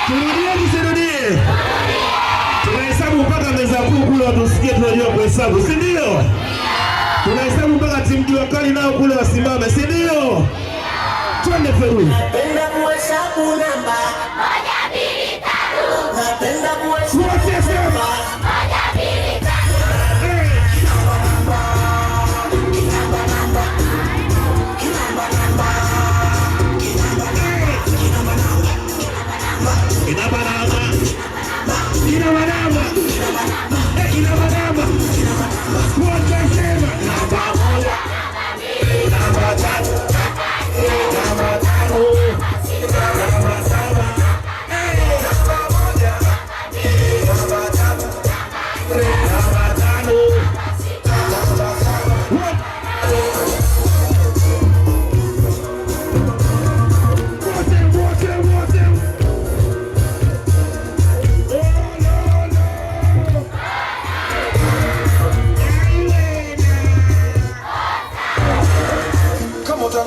Turudie. Tunahesabu mpaka meza kuu kule watusikie tunajua kuhesabu, si ndio? Tunahesabu mpaka timu jua kali nao kule wasimame, si ndio? Twende Feruzi. Napenda kuhesabu namba 1 2 3. Napenda kuhesabu namba 1 2 3.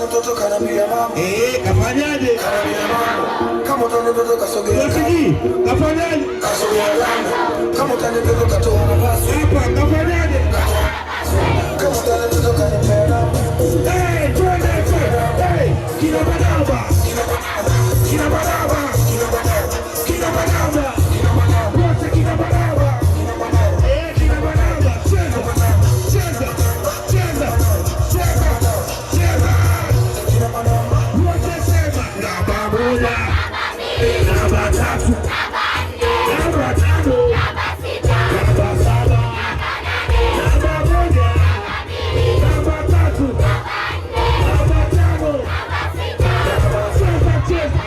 Mtoto kanambia mama. Kafanyaje? Kanambia mama. Kama utani mtoto kasogea. Kafanyaje? Kasogea lana. Kama utani mtoto katoa nafasi. Hapa kafanyaje? Kama utani mtoto kanipea namba. Twende. Kina banaba. Kina banaba. Wote kina banaba. Kina banaba. Cheza. Wote sema namba 1, namba 3, namba 5, namba 6, namba 7, namba 1, namba 3, namba 5, cheza.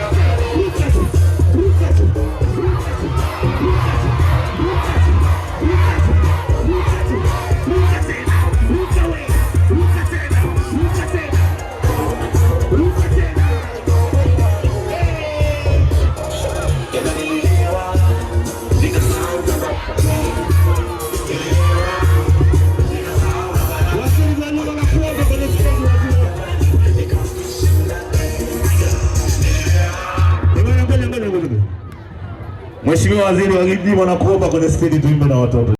Mheshimiwa Waziri wa Kilimo, nakuomba kwenye stendi tuimbe na watoto.